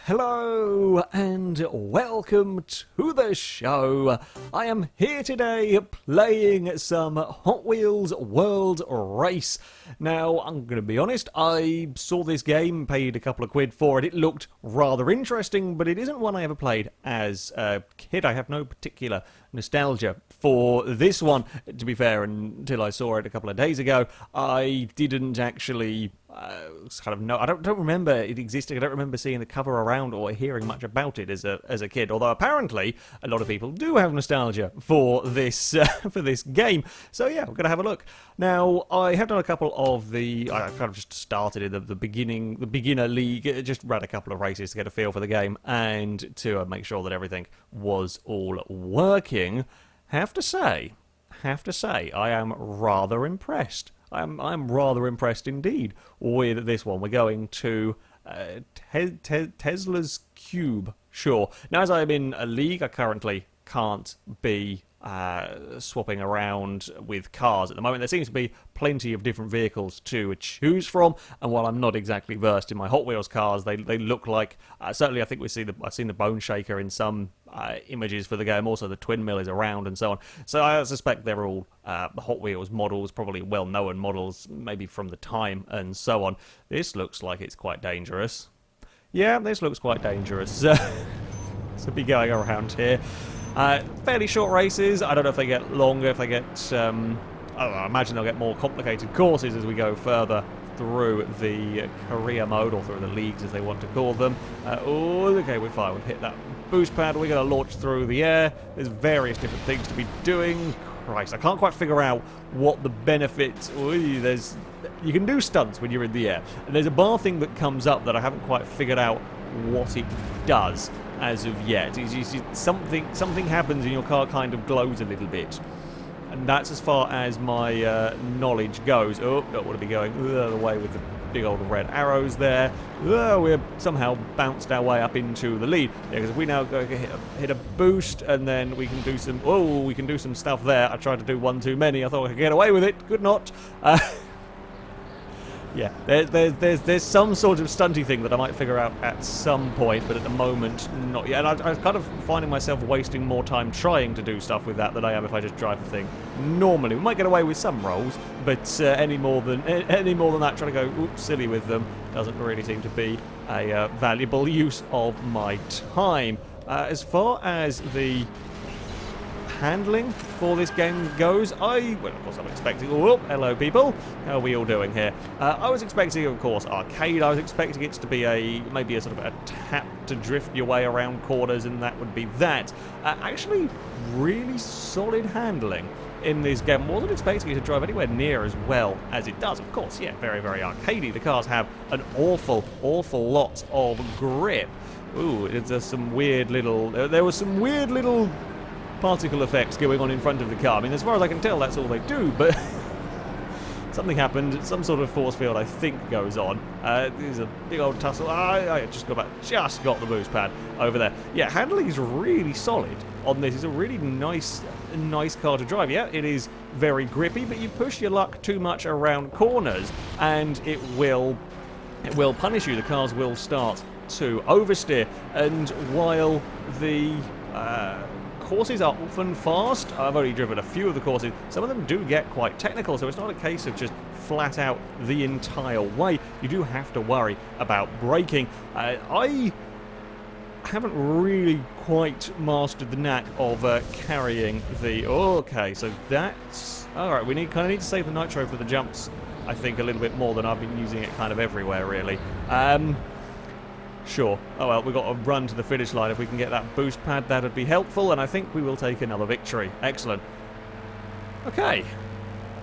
Hello and welcome to the show. I am here today playing some Hot Wheels World Race. Now, I'm going to be honest, I saw this game, paid a couple of quid for it. It looked rather interesting, but it isn't one I ever played as a kid. I have no particular nostalgia for this one, to be fair, until I saw it a couple of days ago. I didn't actually I don't remember it existing. I don't remember seeing the cover around or hearing much about it as a kid. Although apparently a lot of people do have nostalgia for this for this game. So yeah, we're gonna have a look. Now I have done a couple of I kind of just started in the beginner league. Just ran a couple of races to get a feel for the game and to make sure that everything was all working. Have to say, I am rather impressed. I'm rather impressed indeed with this one. We're going to Tesla's Cube, sure. Now, as I'm in a league, I currently can't be swapping around with cars at the moment. There seems to be plenty of different vehicles to choose from, and while I'm not exactly versed in my Hot Wheels cars, they look like certainly I think I've seen the Bone Shaker in some images for the game. Also, the Twin Mill is around and so on. So I suspect they're all Hot Wheels models, probably well-known models, maybe from the time and so on. This looks like it's quite dangerous. Yeah, this looks quite dangerous. To be going around here. Fairly short races. I don't know if they get longer, if they get... I imagine they'll get more complicated courses as we go further through the career mode, or through the leagues as they want to call them. Okay, we're fine. We've hit that boost pad. We're going to launch through the air. There's various different things to be doing. Christ, I can't quite figure out what the benefits... You can do stunts when you're in the air. And there's a bar thing that comes up that I haven't quite figured out what it does as of yet. Something happens and your car kind of glows a little bit. And that's as far as my knowledge goes. Oh, don't want to be going the way with the big old red arrows there. We're somehow bounced our way up into the lead. Yeah, because if we now go hit a boost, and then we can do some stuff there. I tried to do one too many. I thought I could get away with it. Could not. Yeah, there's some sort of stunty thing that I might figure out at some point, but at the moment, not yet. And I'm kind of finding myself wasting more time trying to do stuff with that than I am if I just drive the thing normally. We might get away with some rolls, but any more than that, trying to go silly with them doesn't really seem to be a valuable use of my time. As far as the handling for this game goes, of course I'm expecting... Oh, hello people, how are we all doing here? I was expecting, of course, arcade. I was expecting it to be maybe a sort of a tap to drift your way around corners, and that would be that. Actually, really solid handling in this game. Wasn't expecting it to drive anywhere near as well as it does. Of course, yeah, very, very arcadey. The cars have an awful lot of grip. Ooh, there's some weird little... There was some weird little particle effects going on in front of the car. I mean, as far as I can tell, that's all they do, but something happened. Some sort of force field, I think, goes on. There's a big old tussle. I just got the boost pad over there. Yeah, handling is really solid on this. It's a really nice car to drive. Yeah, it is very grippy, but you push your luck too much around corners, and it will punish you. The cars will start to oversteer, and while the courses are often fast. I've only driven a few of the courses. Some of them do get quite technical, so it's not a case of just flat out the entire way. You do have to worry about braking. I haven't really quite mastered the knack of carrying the... Okay, so that's... Alright, we kind of need to save the nitro for the jumps, I think, a little bit more than I've been using it kind of everywhere, really. Sure. Oh well, we've got to run to the finish line. If we can get that boost pad, that would be helpful, and I think we will take another victory. Excellent. Okay.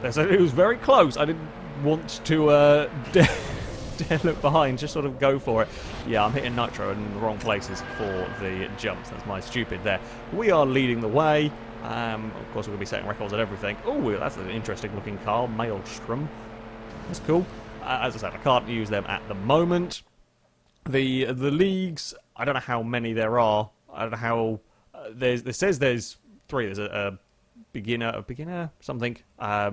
It was very close. I didn't want to dare look behind, just sort of go for it. Yeah, I'm hitting nitro in the wrong places for the jumps. That's my stupid there. We are leading the way. Of course, we're going to be setting records and everything. Oh, that's an interesting looking car. Maelstrom. That's cool. As I said, I can't use them at the moment. The leagues, I don't know how many there are. I don't know how... It says there's 3. There's a beginner, something, a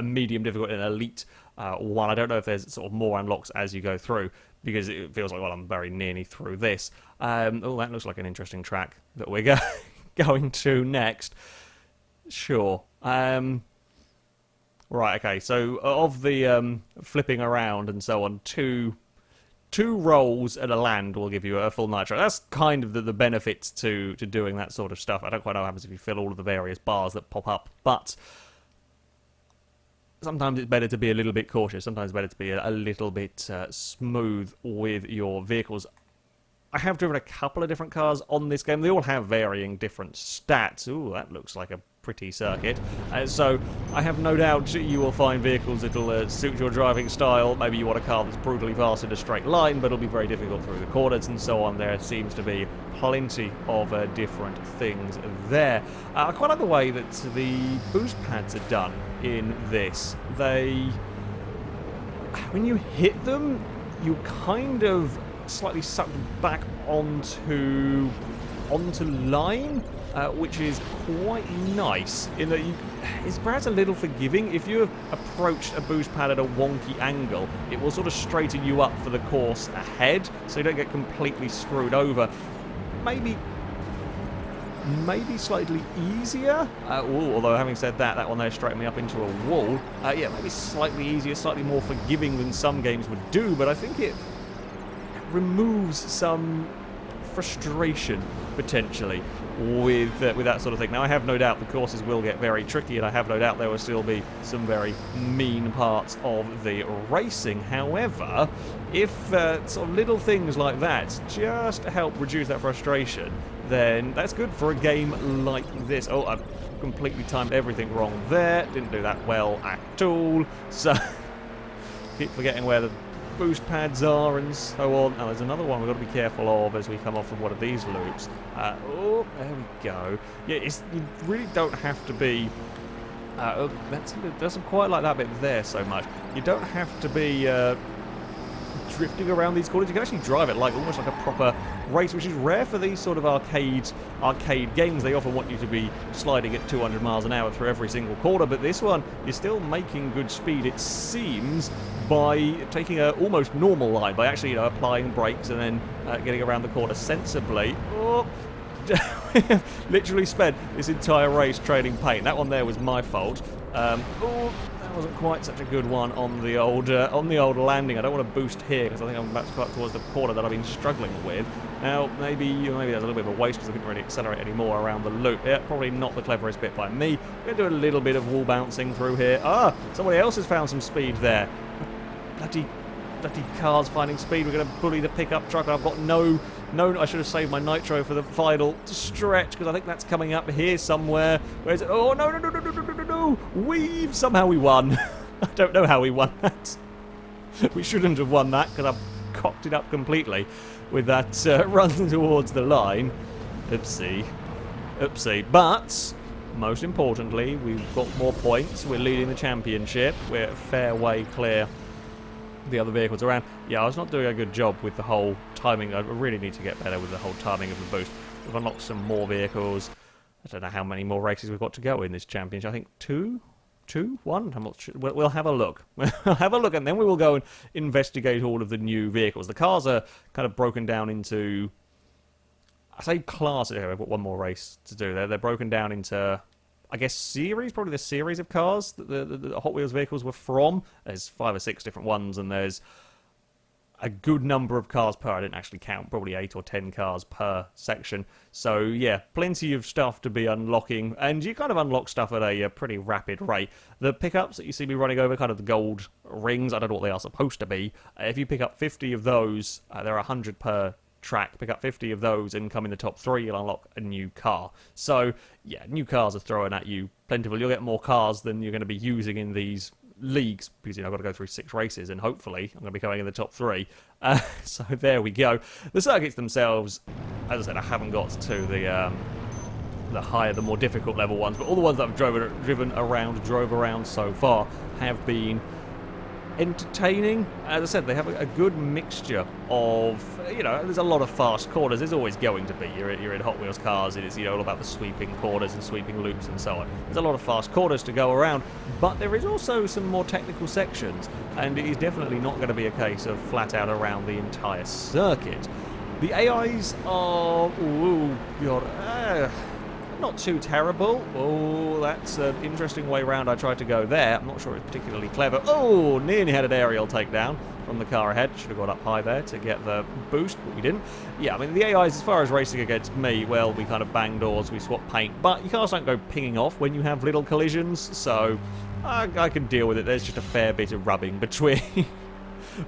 medium difficult, and elite one. I don't know if there's sort of more unlocks as you go through. because it feels like, well, I'm very nearly through this. Oh, that looks like an interesting track that we're going to next. Sure. Right, okay, so of the flipping around and so on, two rolls at a land will give you a full nitro. That's kind of the benefits to doing that sort of stuff. I don't quite know what happens if you fill all of the various bars that pop up, but sometimes it's better to be a little bit cautious. Sometimes it's better to be a little bit smooth with your vehicles. I have driven a couple of different cars on this game. They all have varying different stats. Ooh, that looks like a pretty circuit. So I have no doubt you will find vehicles that will suit your driving style. Maybe you want a car that's brutally fast in a straight line, but it'll be very difficult through the corners and so on. There seems to be plenty of different things there. I quite like the way that the boost pads are done in this. When you hit them, you kind of slightly sucked back onto line, which is quite nice in that it's perhaps a little forgiving. If you approach a boost pad at a wonky angle, it will sort of straighten you up for the course ahead, so you don't get completely screwed over. Maybe slightly easier. Although having said that, that one there straightened me up into a wall. Yeah, maybe slightly easier, slightly more forgiving than some games would do, but I think it removes some frustration potentially with that sort of thing. Now, I have no doubt the courses will get very tricky, and I have no doubt there will still be some very mean parts of the racing. However, if sort of little things like that just help reduce that frustration, then that's good for a game like this. Oh, I've completely timed everything wrong there. Didn't do that well at all. So, keep forgetting where the boost pads are and so on. Now there's another one we've got to be careful of as we come off of one of these loops. Oh, there we go. Yeah, you really don't have to be... doesn't quite like that bit there so much. You don't have to be drifting around these corners. You can actually drive it like almost like a proper race, which is rare for these sort of arcade games. They often want you to be sliding at 200 miles an hour through every single corner, but this one, you're still making good speed, it seems, by taking a almost normal line, by actually applying brakes and then getting around the corner sensibly. Oh, literally spent this entire race trading paint. That one there was my fault. Oh, that wasn't quite such a good one on the old landing. I don't want to boost here because I think I'm about to cut towards the corner that I've been struggling with. Now, maybe there's a little bit of a waste because I couldn't really accelerate anymore around the loop. Yeah, probably not the cleverest bit by me. We're going to do a little bit of wall bouncing through here. Ah, somebody else has found some speed there. Bloody cars finding speed. We're going to bully the pickup truck. I've got no, I should have saved my nitro for the final stretch because I think that's coming up here somewhere. Where is it? Oh, no. Somehow we won. I don't know how we won that. We shouldn't have won that because I've cocked it up completely with that run towards the line. Oopsie. But most importantly, we've got more points. We're leading the championship. We're a fair way clear the other vehicles around. Yeah, I was not doing a good job with the whole timing. I really need to get better with the whole timing of the boost. We've unlocked some more vehicles. I don't know how many more races we've got to go in this championship. I think two, one. I'm not sure. We'll have a look. We'll have a look, and then we will go and investigate all of the new vehicles. The cars are kind of broken down into, I say classes. We've got one more race to do there. They're broken down into, I guess, series, probably the series of cars that the Hot Wheels vehicles were from. There's 5 or 6 different ones, and there's a good number of cars per. I didn't actually count, probably 8 or 10 cars per section. So, yeah, plenty of stuff to be unlocking, and you kind of unlock stuff at a pretty rapid rate. The pickups that you see me running over, kind of the gold rings, I don't know what they are supposed to be. If you pick up 50 of those, there are 100 per track. Pick up 50 of those and come in the top 3, you'll unlock a new car. So, yeah, new cars are thrown at you plentiful. You'll get more cars than you're going to be using in these leagues, because I've got to go through 6 races, and hopefully I'm going to be going in the top 3. So there we go. The circuits themselves, as I said, I haven't got to the higher, the more difficult level ones, but all the ones that I've drove around so far have been entertaining. As I said, they have a good mixture of, there's a lot of fast corners. There's always going to be. You're in Hot Wheels cars, and it's, all about the sweeping corners and sweeping loops and so on. There's a lot of fast corners to go around, but there is also some more technical sections, and it is definitely not going to be a case of flat out around the entire circuit. The AIs are, not too terrible. Oh, that's an interesting way round I tried to go there. I'm not sure it's particularly clever. Oh, nearly had an aerial takedown from the car ahead. Should have got up high there to get the boost, but we didn't. Yeah, I mean, the AIs, as far as racing against me, well, we kind of bang doors, we swap paint, but your cars don't go pinging off when you have little collisions, so I can deal with it. There's just a fair bit of rubbing between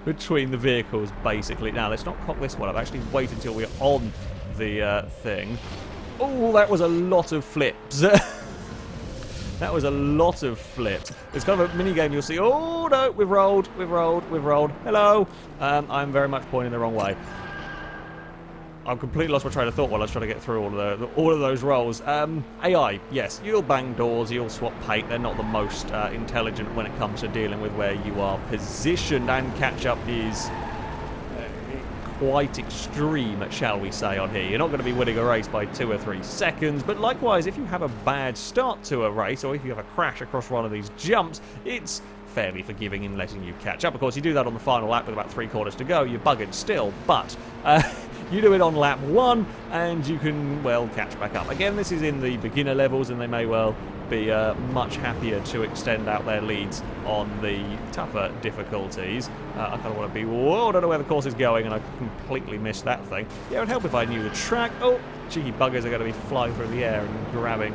between the vehicles, basically. Now, let's not cock this one up. Actually, wait until we're on the thing. Oh, that was a lot of flips. That was a lot of flips. It's kind of a mini game. You'll see. Oh no, we've rolled. Hello. I'm very much pointing the wrong way. I've completely lost my train of thought while I was trying to get through all of those rolls. AI, yes, you'll bang doors, you'll swap paint. They're not the most intelligent when it comes to dealing with where you are positioned, and catch-up is quite extreme, shall we say, on here. You're not going to be winning a race by 2 or 3 seconds, but likewise, if you have a bad start to a race, or if you have a crash across one of these jumps, it's fairly forgiving in letting you catch up. Of course, you do that on the final lap with about 3 quarters to go, you're buggered still, but you do it on lap 1, and you can, well, catch back up. Again, this is in the beginner levels, and they may well be much happier to extend out their leads on the tougher difficulties. I kind of want to be, whoa, I don't know where the course is going, and I completely missed that thing. Yeah, it would help if I knew the track. Oh, cheeky buggers are going to be flying through the air and grabbing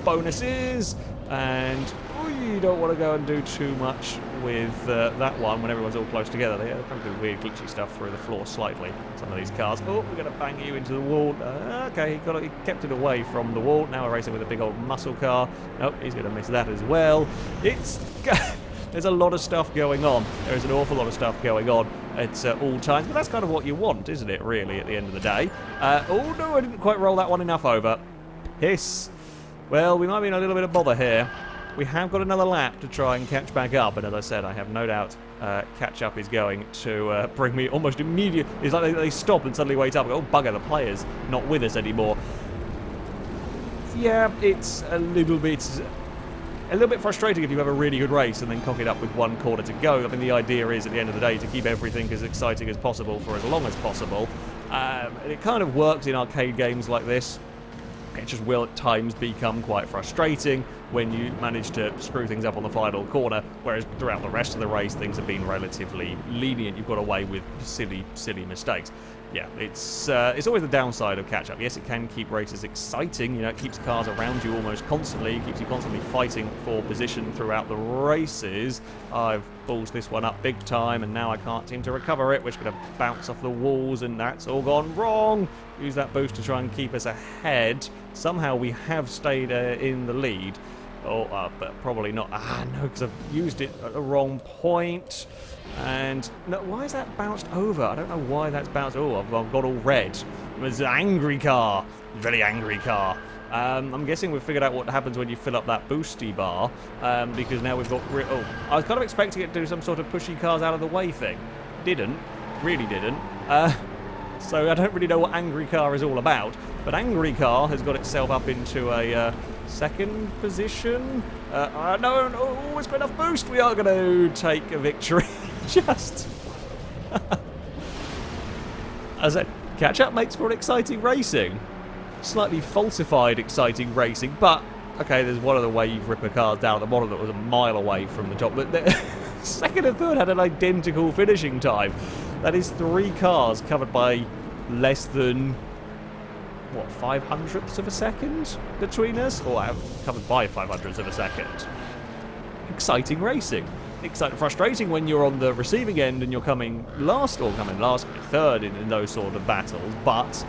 bonuses, and you don't want to go and do too much with that one when everyone's all close together. They kind of do weird glitchy stuff through the floor slightly, some of these cars. Oh, we're going to bang you into the wall. Okay, he kept it away from the wall. Now we're racing with a big old muscle car. Nope, he's going to miss that as well. There's a lot of stuff going on. There is an awful lot of stuff going on at all times, but that's kind of what you want, isn't it, really, at the end of the day? Oh, no, I didn't quite roll that one enough over. Hiss. Well, we might be in a little bit of bother here. We have got another lap to try and catch back up, and as I said, I have no doubt catch-up is going to bring me almost immediate. It's like they stop and suddenly wait up and go, oh, bugger, the player's not with us anymore. Yeah, it's a little bit frustrating if you have a really good race and then cock it up with 1 quarter to go. I mean, the idea is, at the end of the day, to keep everything as exciting as possible for as long as possible. And it kind of works in arcade games like this. It just will at times become quite frustrating when you manage to screw things up on the final corner, whereas throughout the rest of the race things have been relatively lenient. You've got away with silly mistakes. Yeah, it's always the downside of catch-up. Yes, it can keep races exciting. It keeps cars around you almost constantly. It keeps you constantly fighting for position throughout the races. I've balls this one up big time, and now I can't seem to recover it, which is going to bounce off the walls, and that's all gone wrong. Use that boost to try and keep us ahead. Somehow we have stayed in the lead. Oh, but probably not. No, because I've used it at the wrong point. And no, why is that bounced over? I don't know why that's bounced. Oh, I've got all red. It was an angry car. Very angry car. I'm guessing we've figured out what happens when you fill up that boosty bar, because now we've got... I was kind of expecting it to do some sort of pushy cars out of the way thing. Didn't. Really didn't. So I don't really know what Angry Car is all about, but Angry Car has got itself up into a second position. No, it's got enough boost. We are going to take a victory. Just... As I said, catch-up makes for an exciting racing. Slightly falsified exciting racing, but okay, there's one other way you rip a car down at the bottom that was a mile away from the top. But the second and third had an identical finishing time. That is 3 cars covered by less than, what, 500ths of a second between us? Or covered by 500ths of a second. Exciting racing. Exciting, frustrating when you're on the receiving end and you're coming last, coming third in those sort of battles, but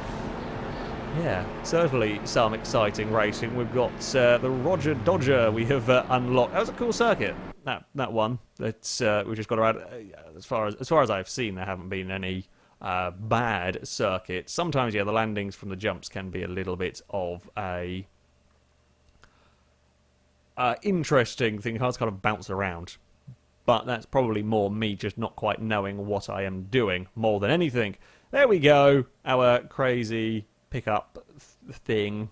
yeah, certainly some exciting racing. We've got the Roger Dodger we have unlocked. That was a cool circuit, that one. That's we just got around. As far as I've seen, there haven't been any bad circuits. Sometimes, yeah, the landings from the jumps can be a little bit of a interesting thing. Cars kind of bounce around but that's probably more me just not quite knowing what I am doing more than anything. There we go, our crazy pickup thing.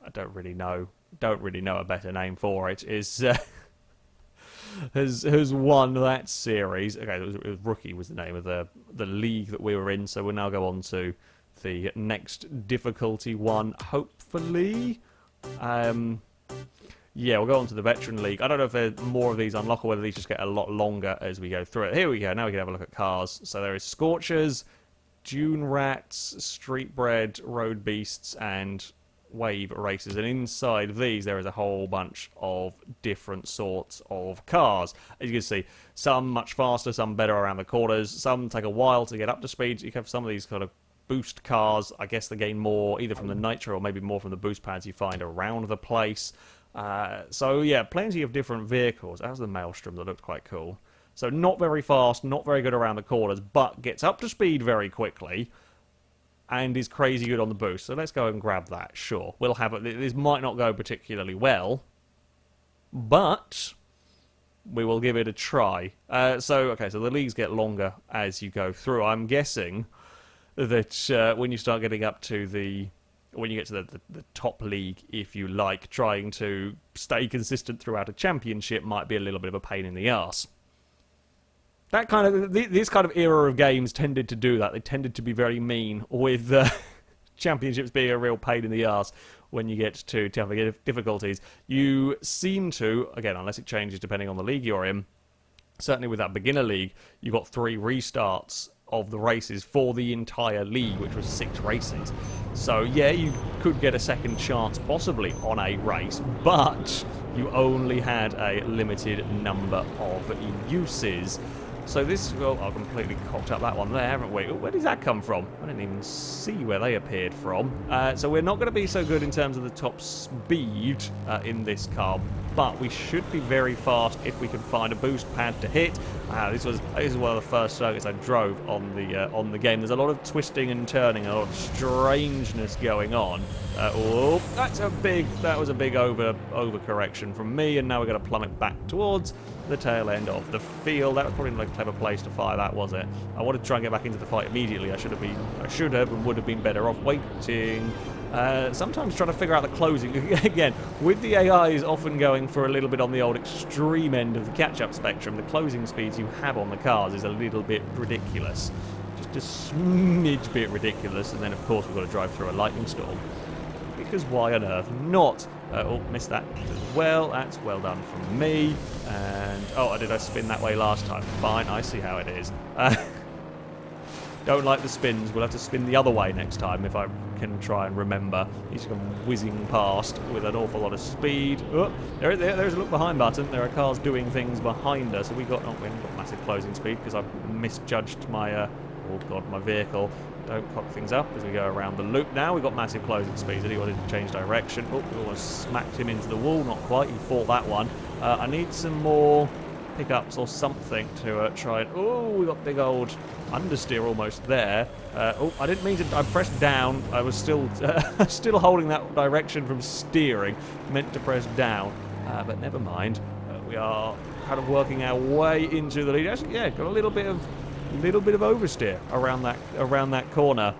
I don't really know a better name for it. Is has won that series. Okay, it was Rookie was the name of the league that we were in. So we'll now go on to the next difficulty one, hopefully. Yeah, we'll go on to the Veteran League. I don't know if there's more of these unlock or whether these just get a lot longer as we go through it. Here we go. Now we can have a look at cars. So there is Scorchers, Dune Rats, Street Bred, Road Beasts, and Wave Races. And inside these, there is a whole bunch of different sorts of cars. As you can see, some much faster, some better around the corners, some take a while to get up to speed. You have some of these kind of boost cars. I guess they gain more either from the nitro or maybe more from the boost pads you find around the place. So yeah, plenty of different vehicles. That was the Maelstrom that looked quite cool. So not very fast, not very good around the corners, but gets up to speed very quickly and is crazy good on the boost. So let's go and grab that, sure. We'll have it. This might not go particularly well, but we will give it a try. So the leagues get longer as you go through. I'm guessing that when you start getting up to when you get to the top league, if you like, trying to stay consistent throughout a championship might be a little bit of a pain in the arse. This kind of era of games tended to do that. They tended to be very mean, with championships being a real pain in the arse when you get to tougher difficulties. You seem to, again, unless it changes depending on the league you're in, certainly with that beginner league, you got 3 restarts of the races for the entire league, which was 6 races. So yeah, you could get a second chance possibly on a race, but you only had a limited number of uses. So this, well, I've completely cocked up that one there, haven't we? Where did that come from? I didn't even see where they appeared from. So we're not going to be so good in terms of the top speed in this car, but we should be very fast if we can find a boost pad to hit. This was one of the first circuits I drove on the game. There's a lot of twisting and turning, a lot of strangeness going on. That was a big overcorrection from me, and now we're going to plummet back towards the tail end of the field. That was probably not a clever place to fire that, was it? I wanted to try and get back into the fight immediately. I should have and would have been better off waiting. Sometimes trying to figure out the closing. Again, with the AIs often going for a little bit on the old extreme end of the catch-up spectrum, the closing speeds you have on the cars is a little bit ridiculous. Just a smidge bit ridiculous, and then of course we've got to drive through a lightning storm. Because why on earth not? Missed that as well. That's well done from me. And, did I spin that way last time? Fine, I see how it is. Don't like the spins. We'll have to spin the other way next time if I can try and remember. He's gone whizzing past with an awful lot of speed. Oh, there's a look behind button. There are cars doing things behind us. We haven't got massive closing speed because I've misjudged my my vehicle. Don't cock things up as we go around the loop now. We've got massive closing speeds. And he wanted to change direction. Oh, we almost smacked him into the wall. Not quite. He fought that one. I need some more pickups or something to try and... Oh, we got big old understeer almost there. I didn't mean to... I pressed down. I was still still holding that direction from steering. Meant to press down. But never mind. We are kind of working our way into the lead. Actually, yeah, got a little bit of oversteer around that corner.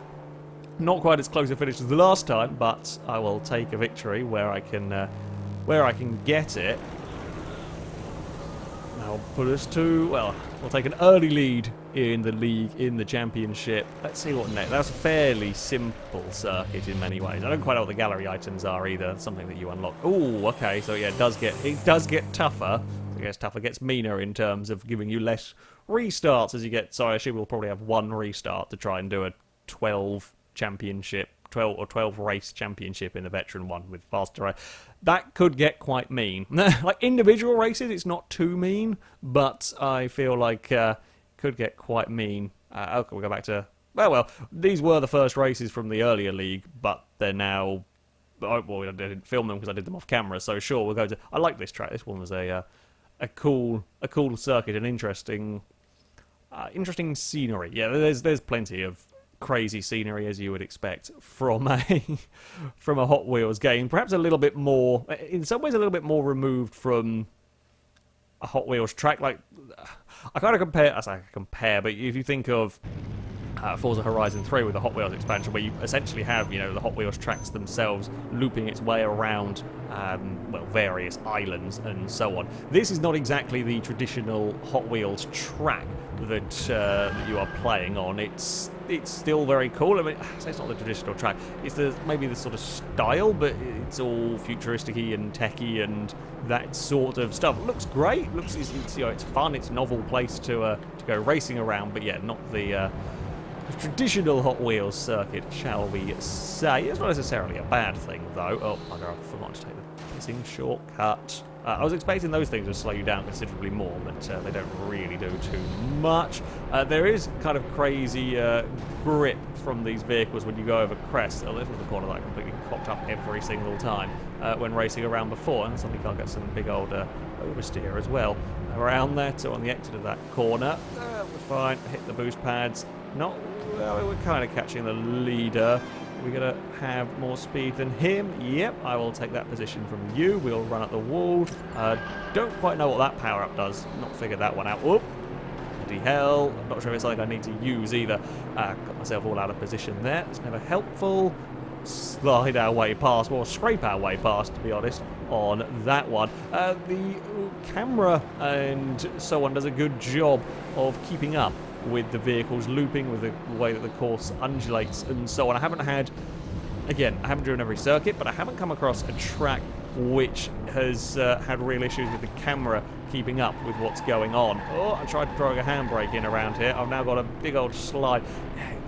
Not quite as close a finish as the last time, but I will take a victory where I can get it. That'll put us to, well, we'll take an early lead in the league, in the championship. Let's see what next. That's a fairly simple circuit in many ways. I don't quite know what the gallery items are either. It's something that you unlock. Oh, okay. So yeah, it does get tougher. It gets tougher, gets meaner in terms of giving you less restarts as you get. So I assume we'll probably have 1 restart to try and do a 12 race championship in the veteran one with faster race. That could get quite mean. Like individual races, it's not too mean, but I feel like could get quite mean. Okay, we'll go back to... Well, these were the first races from the earlier league, but they're now... Well, I didn't film them because I did them off camera, so sure, we'll go to... I like this track. This one was a cool circuit, an interesting scenery. Yeah, there's plenty of crazy scenery as you would expect from a Hot Wheels game. Perhaps a little bit more, in some ways, a little bit more removed from a Hot Wheels track. Like, I kind of compare, I say compare, but if you think of Forza Horizon 3 with the Hot Wheels expansion, where you essentially have, the Hot Wheels tracks themselves looping its way around, various islands and so on. This is not exactly the traditional Hot Wheels track that you are playing on. It's still very cool. I mean, I say it's not the traditional track. It's maybe the sort of style, but it's all futuristic-y and techy and that sort of stuff. It looks great. It's fun. It's a novel place to go racing around, but yeah, not the traditional Hot Wheels circuit, shall we say. It's not necessarily a bad thing, though. Oh, bugger, I forgot to take the pissing shortcut. I was expecting those things to slow you down considerably more, but they don't really do too much. There is kind of crazy grip from these vehicles when you go over crests. Oh, this was the corner that I completely cocked up every single time when racing around before, and suddenly can't get some big old oversteer as well around that. So on the exit of that corner, we're fine. Hit the boost pads. Not well, we're kind of catching the leader. We're going to have more speed than him. Yep, I will take that position from you. We'll run at the wall. Don't quite know what that power-up does. Not figured that one out. Whoop. Bloody hell. I'm not sure if it's something I need to use either. Got myself all out of position there. It's never helpful. Slide our way past, or scrape our way past, to be honest, on that one. The camera and so on does a good job of keeping up with the vehicles looping, with the way that the course undulates and so on. I haven't driven every circuit, but I haven't come across a track which has had real issues with the camera keeping up with what's going on. Oh, I tried throwing a handbrake in around here. I've now got a big old slide.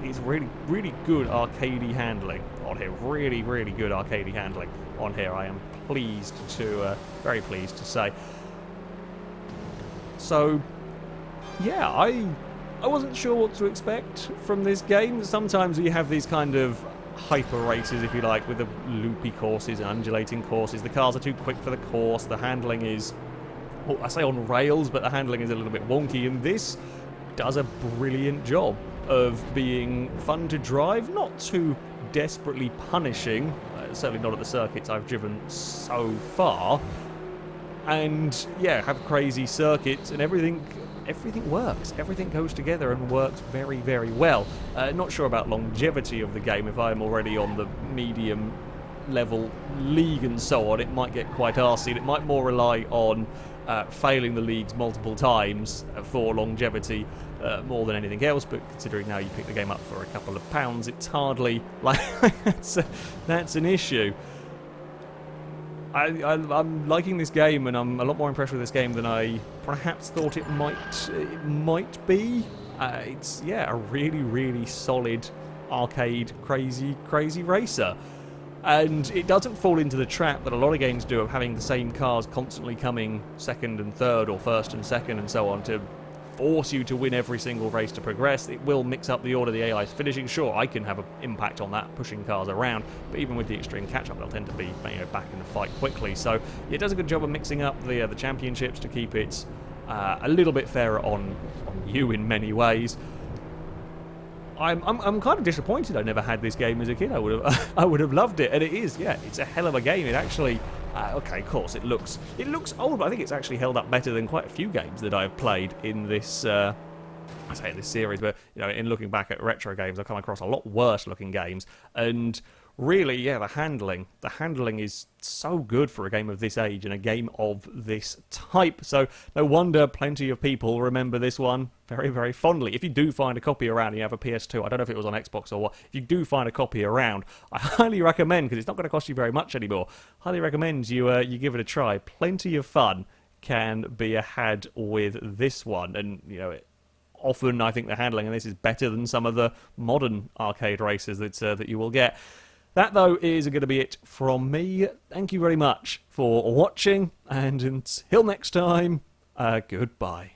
It's really, really good arcadey handling on here. Really, really good arcadey handling on here. I am very pleased to say. So, yeah, I wasn't sure what to expect from this game. Sometimes you have these kind of hyper races, if you like, with the loopy courses and undulating courses. The cars are too quick for the course. The handling is, I say on rails, but the handling is a little bit wonky. And this does a brilliant job of being fun to drive, not too desperately punishing. Certainly not at the circuits I've driven so far. And yeah, have crazy circuits and everything works. Everything goes together and works very, very well. Not sure about longevity of the game. If I'm already on the medium level league and so on, it might get quite arsey. It might more rely on failing the leagues multiple times for longevity more than anything else, but considering now you pick the game up for a couple of pounds, it's hardly like that's an issue. I'm liking this game, and I'm a lot more impressed with this game than I perhaps thought it might be. It's, yeah, a really, really solid arcade crazy racer. And it doesn't fall into the trap that a lot of games do of having the same cars constantly coming second and third or first and second and so on to force you to win every single race to progress. It will mix up the order the AI is finishing. Sure, I can have an impact on that, pushing cars around, but even with the extreme catch-up, they'll tend to be back in the fight quickly. So it does a good job of mixing up the championships to keep it a little bit fairer on you in many ways. I'm kind of disappointed I never had this game as a kid. I would have loved it, and it is, yeah, it's a hell of a game. It actually, okay, of course, it looks old, but I think it's actually held up better than quite a few games that I've played in this. I say in this series, but in looking back at retro games, I've come across a lot worse looking games, and really, yeah, the handling is so good for a game of this age and a game of this type. So no wonder plenty of people remember this one very, very fondly. If you do find a copy around and you have a PS2, I don't know if it was on Xbox or what, if you do find a copy around, I highly recommend, because it's not going to cost you very much anymore, highly recommend you give it a try. Plenty of fun can be had with this one, and often I think the handling in this is better than some of the modern arcade races that you will get. That, though, is going to be it from me. Thank you very much for watching, and until next time, goodbye.